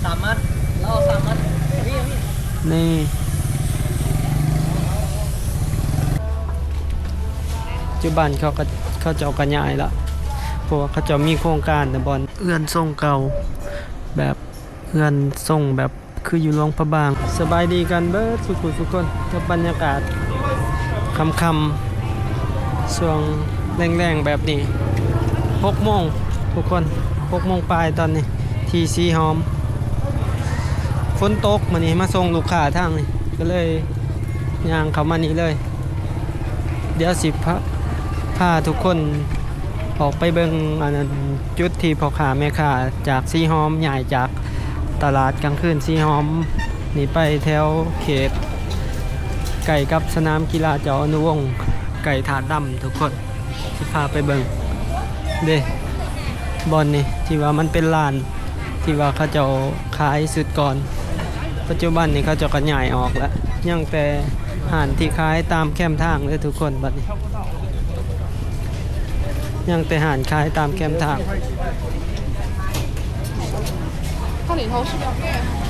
3 มัดเราเอา3 มัดนี่ปัจจุบันเขาจะเอากระยายละเพราะว่าเขาจะมีโครงการแต่บอลเอื้อนทรงเก่าแบบเอื้อนทรงแบบคืออยู่หลวงพระบางสบายดีกันเบิดทุกคนกับบรรยากาศค่ำๆช่วงแรงๆแบบนี้6 โมงทุกคน6 โมงปลายตอนนี้ทีสีหอมฝนตกมานี่มาส่งลูกค้าทางนี่ก็เลยย่างเขามานี่เลยเดี๋ยวสิพาทุกคนออกไปเบิ่งอันนั้นจุดที่พ่อค้าแม่ค้าจากสีหอมใหญ่จากตลาดกลางคืนสีหอมนี่ไปแถวเขตไก่กับสนามกีฬาจออนุวงศ์ไก่ถาดดำทุกคนสิพาไปเบิ่งเด้บอลนี่ที่ว่ามันเป็นลานที่ว่าเขาจะขายสุดก่อนปัจจุบันนี่เขาจะกระจายออกแล้วยังแต่ห่านที่ขายตามแคมทางเลยทุกคนบัดนี้ยังแต่ห่านขายตามแคมทาง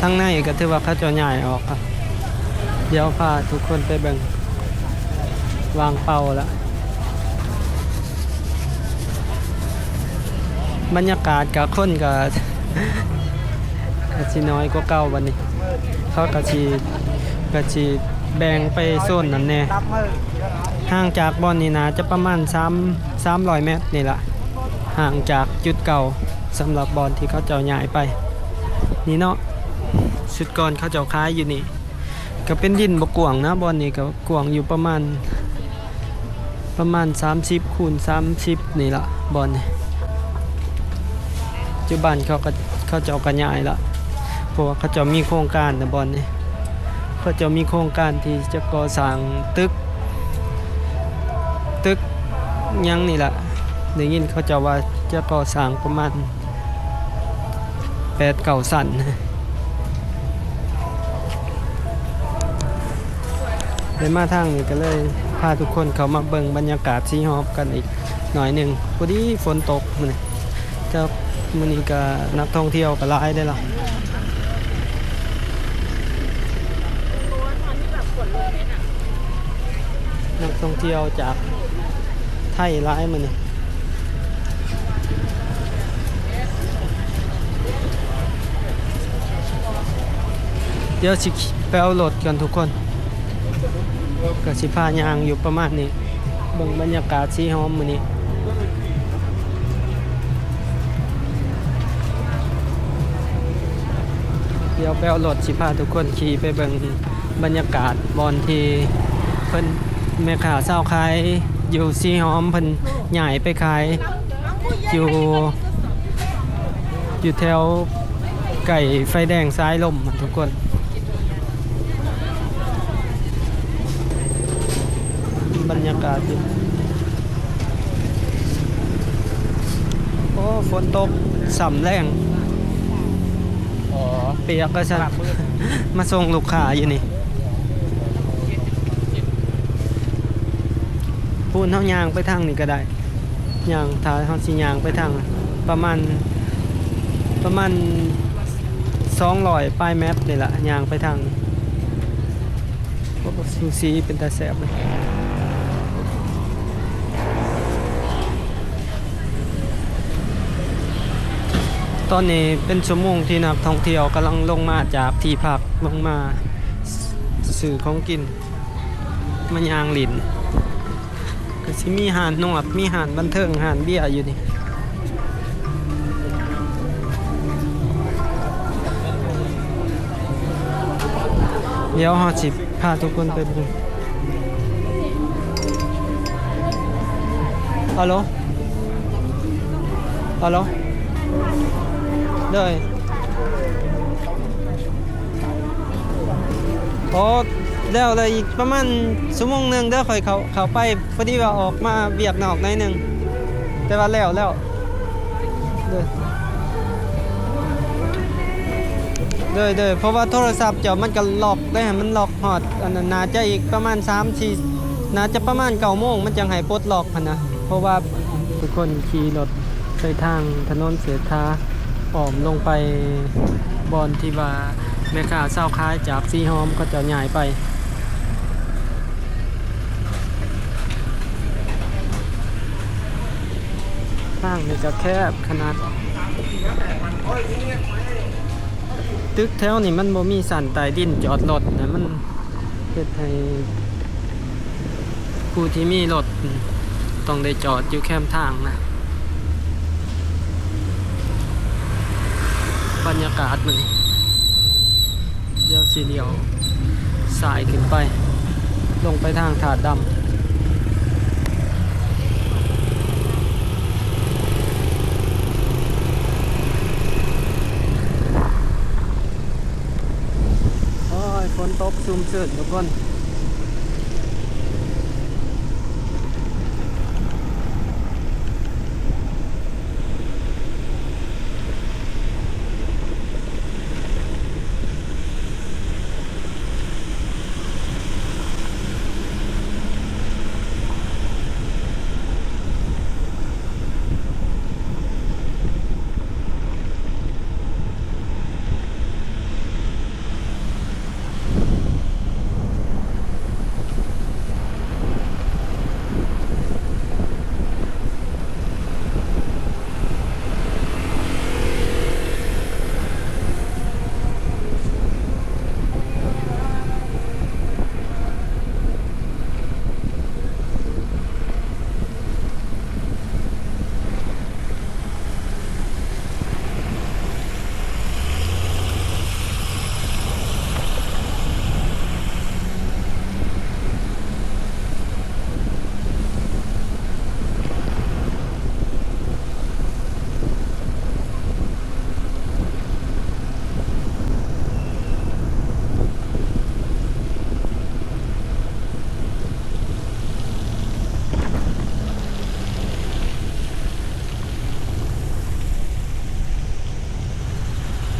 ทั้งในก็ถือว่าเขาจะใหญ่ออกครับเดี๋ยวพาทุกคนไปเบิ่งวางเป่าแล้วบรรยากาศกับคนกับสิน้อยกว่าเก่าวันนี้เขากะชีแบ่งไปโซนนั่นแน่ห่างจากบอนนี่นะจะประมาณ300 เมตรนี่แหละห่างจากจุดเก่าสำหรับบอนที่เขาเจ้าย้ายไปนี่เนาะสุดก่อนเขาเจ้าค้ายอยู่นี่ก็เป็นดินบกวางนะบอนนี่ก็กวางอยู่ประมาณ30 คูณ 30นี่ละบอนนี่ปัจจุบันเขาจะเอากระจายละเพราะว่าเขาจะมีโครงการในบอนนี่เขาจะมีโครงการที่จะก่อสร้างตึกยังนี่แหละได้ยินเขาจะว่าจะก่อสร้างประมาณ8-9 สั้นเลยมาทางนี้ก็เลยพาทุกคนเขามาเบิ่งบรรยากาศสีหอบกันอีกหน่อยหนึ่งพอดีฝนตกมันจะมื้อนี้ก็นักท่องเที่ยวก็หลายได้ล่ะนักท่องเที่ยวจากไทยหลายมื้อนี้เดี๋ยวสิไปเอารถกันทุกคนก็สิพายางอยู่ประมาณนี้เบิ่งบรรยากาศสีหอมมื้อนี้เดี๋ยวไปเอารถสิพาทุกคนขี่ไปเบิ่งบรรยากาศบอนที่เพิ่นแม่ค้าเช้าขายอยู่สีหอมเพิ่นใหญ่ไปขายอยู่แถวไก่ไฟแดงซ้ายลมทุกคนบรรยากาศดีโอ้ฝนตกส่ำแรงเปียกก็ฉันมาส่งลูกค้าอยู่นี่พูนเท่ายางไปทางนี่ก็ได้ยางถ้าเขาสิยางไปทางประมาณ200 ปลายเมตรนี่แหละยางไปทางโอ้ซูซีเป็นตาแสบเลยตอนนี้เป็นชั่วโมงที่นักท่องเที่ยวกำลังลงมาจากที่พักลงมาซื้อของกินมันยางหลินก็สิมีหาดนวดมีหาดบันเทิงหาดเบี้ยอยู่นี่เดี๋ยวเราสิพาทุกคนไปดูฮัลโหลเลยโอ้แล้วเลยอีกประมาณชั่วโมงนึงเด้อค่อยเขาไปพอดีว่าออกมาเวียกนอกหน่อยนึงแต่ว่าแล้วเด้อเพราะว่าโทรศัพท์เจ้ามันก็ล็อกได้มันล็อกฮอดอันนั้นน่าจะอีกประมาณ3-4น่าจะประมาณ9 โมงมันจังให้ปลดล็อกหั่นนะเพราะว่าทุกคนขี่รถไปทางถนนเสถาอ้อมลงไป บอนที่ว่าแม่ค้าเศร้าขายจากสีหอมก็จะย้ายไปทางนี่จะแคบขนาดตึกแถวนี่มันบ่มีสันใต้ดินจอดรถนะมันเฮ็ดให้ผู้ที่มีรถต้องได้จอดอยู่แคมทางนะบรรยากาศมันเดี๋ยวสีเดียวสายขึ้นไปลงไปทางถาดดำโอ้ยฝนตกซุ่มซื่นทุกคน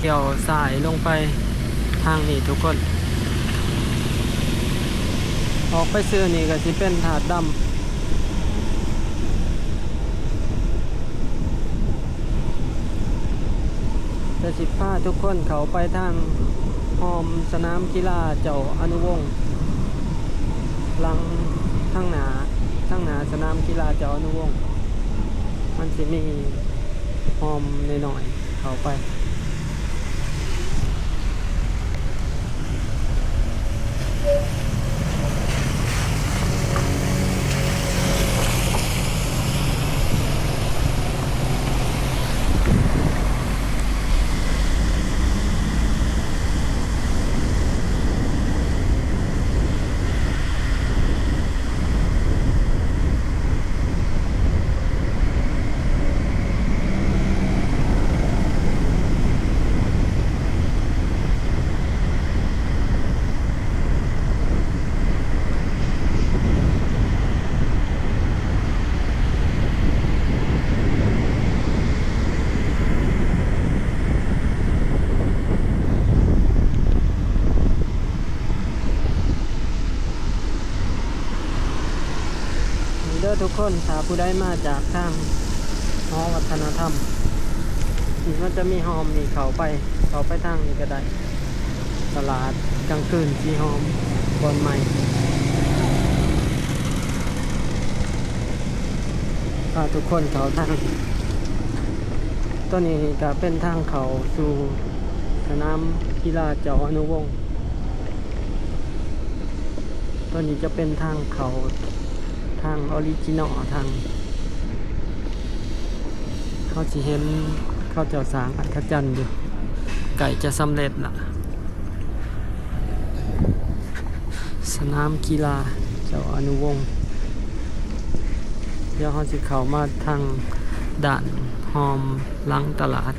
เดี๋ยวสายลงไปทางนี้ทุกคนออกไปซื้อนี่ก็สิเป็นถาดดำจะสิพาทุกคนเขาไปทางหอมสนามกีฬาเจ้าอนุวงศ์หลังทางหนาสนามกีฬาเจ้าอนุวงศ์มันสิมีหอมหน่อยๆเขาไปเด้อทุกคนถ้าผู้ใดมาจากทางหอวัฒนธรรมนี่มันจะมีหอมนี่เขาไปทางนี้ก็ได้ตลาดกลางคืนสีหอมบอนใหม่พาทุกคนเขาทางตัวนี้ก็เป็นทางเขาสู่สนามกีฬาเจ้าอนุวงศ์ตัวนี้จะเป็นทางเขาทางออริจินอลทางเขาจะเห็นเขาเจ้าสร้างอัศจรรย์อยู่ไก่จะสำเร็จละสนามกีฬาเจ้าอนุวงศ์เดี๋ยวเขาจะเข้ามาทางด่านหอมหลังตลาด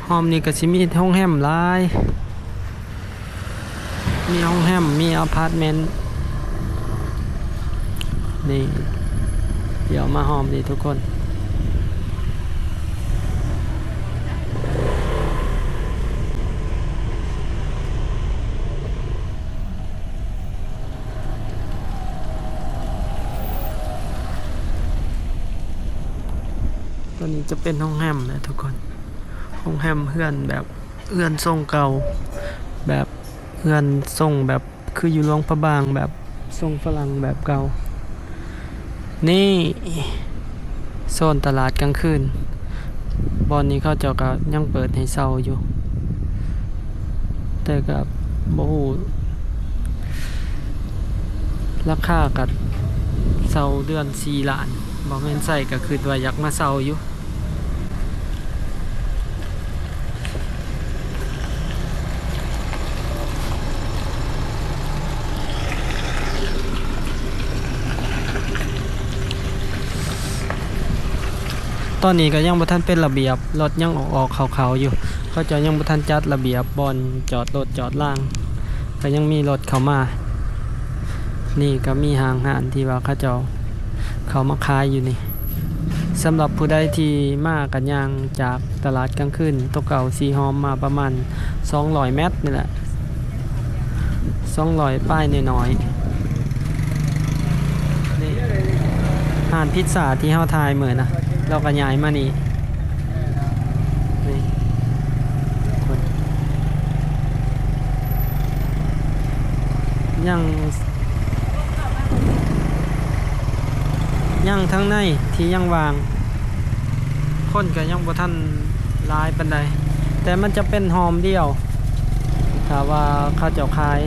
หอมนี่ก็สิมีห้องแฮมหลายมีห้องแฮมมีอพาร์ตเมนต์นี่เดี๋ยวมาหอมดีทุกคน ตัวนี้จะเป็นห้องแฮมนะทุกคนห้องแฮมเพื่อนแบบ เอื้อนทรงเก่าแบบเอื้อนทรงแบบคืออยู่หลวงพระบางแบบทรงฝรั่งแบบเก่านี่โซนตลาดกลางคืนบอนนี้เขาเจ้าก็ยังเปิดให้เช่าอยู่แต่กับบ่ฮู้ราคากับเช่าเดือน4 ล้านบ่แม่นใส่ก็คือว่าอยากมาเช่าอยู่ตอนนี้ก็ยังบ่ทันเป็นระเบียบรถยังออกเขาๆอยู่เขาเจะยังบ่ทันจัดระเบียบบอนจอดรถจอดล่างก็ยังมีรถเข้ามานี่ก็มีห้างห้านที่ว่าเขาเจ้าเขามาขายอยู่นี่สำหรับผู้ใดที่มากันย่างจากตลาดกลางคืนตกเก่าสีหอมมาประมาณ200 เมตรนี่แหละ200ป้ายน้อยๆนี่ห้านพิซซ่าที่เฮาทายเหมือนนะเราก็ย้ายมานี่นี่คนยังทั้งในที่ยังวางคนก็ยังบ่ทันหลายปานใดแต่มันจะเป็นหอมเดียวถ้าว่าเขาเจ้าขาย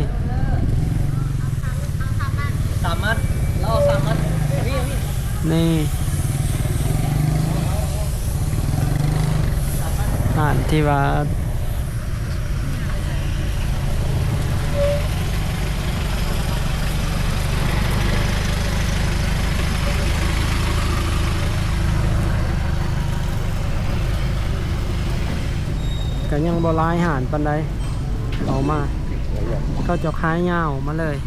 3 มัดเราเอา3 มัดนี่ นี่อ่านที่ว่าก็ยังบ่หลายหานปานใดเอามาเขาเจะขายยาวมาเลย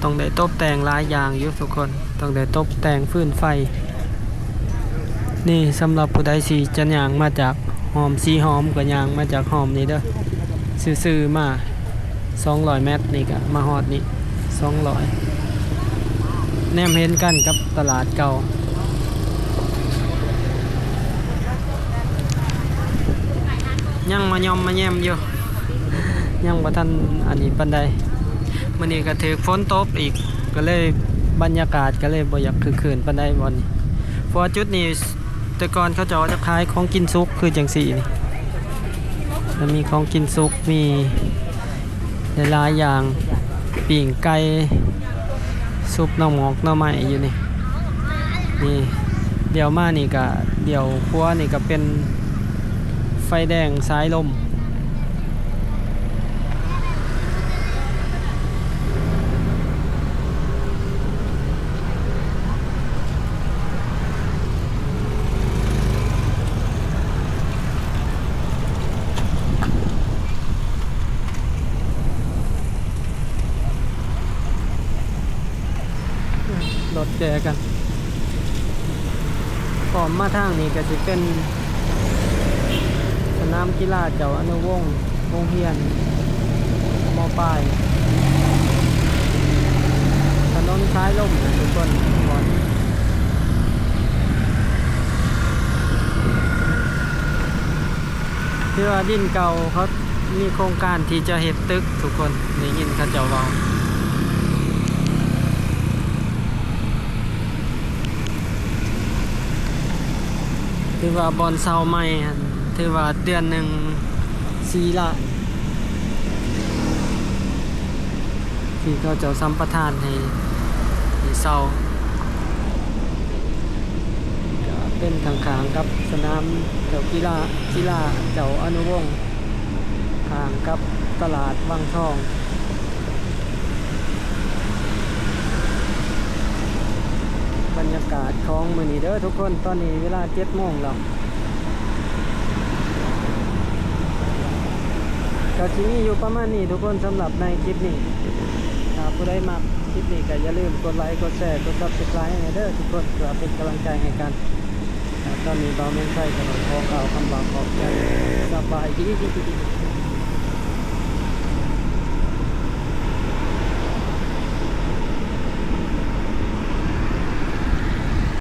ต้องได้ตบแต่งหลายอย่างอยู่ทุกคนต้องได้ตบแต่งฟืนไฟนี่สำหรับผู้ใดสิจะย่างมาจากหอมสีหอมก็ย่างมาจากหอมนี่เด้อซื่อๆมา200 เมตรนี่ก็มาฮอดนี่200แนมเห็นกันกับตลาดเก่ายังมายอมมาแยมอยู่ยังบ่ทันอันนี้ปานใดมื้อนี้ก็ถือฝนตกอีกก็เลยบรรยากาศก็เลยบ่อยากคึกคืนปานใดบ่นี่เพราะจุดนี้แต่ก่อนเขาจะขายของกินสุกคือจังซี่นี่แล้วมีของกินสุกมีหลายๆอย่างปิ้งไก่ซุปหน่อหมอกหน่อไม้อยู่นี่เดี๋ยวมานี่ก็เดี๋ยวครัวนี่ก็เป็นไฟแดงสายลมรถแจกันก่อนมาทางนี้ก็จะเป็นสนามกีฬาเจ้าอนุวงศ์วงเฮียนมอปลายถนนซ้ายล่มนะทุกคนก่อนที่ว่าดินเก่าเขามีโครงการที่จะเฮ็ดตึกทุกคนได้ยินเขาเจ้าเว้าถือว่าบอนเซาใหม่ถือว่าเดือนหนึ่ง4 ล้านที่เขาจะสัมปทานให้เซาก็เป็นทางขางกับสนามเจ้ากีฬาเจ้าอนุวงศ์ทางกับตลาดวังทองบรรยากาศของมื้อนี้เด้อทุกคนตอนนี้เวลา 7 โมงแล้วก็ที่นี่อยู่ประมาณนี้ทุกคนสำหรับในคลิปนี้ถ้าผู้ใดมักคลิปนี้ก็อย่าลืมกดไลค์กดแชร์กด Subscribe ให้เด้อทุกคนเพื่อเป็นกำลังใจให้กันตอนนี้เราไม่ใช่กำลังขอข่าวคำบอกขอบใจสบายดี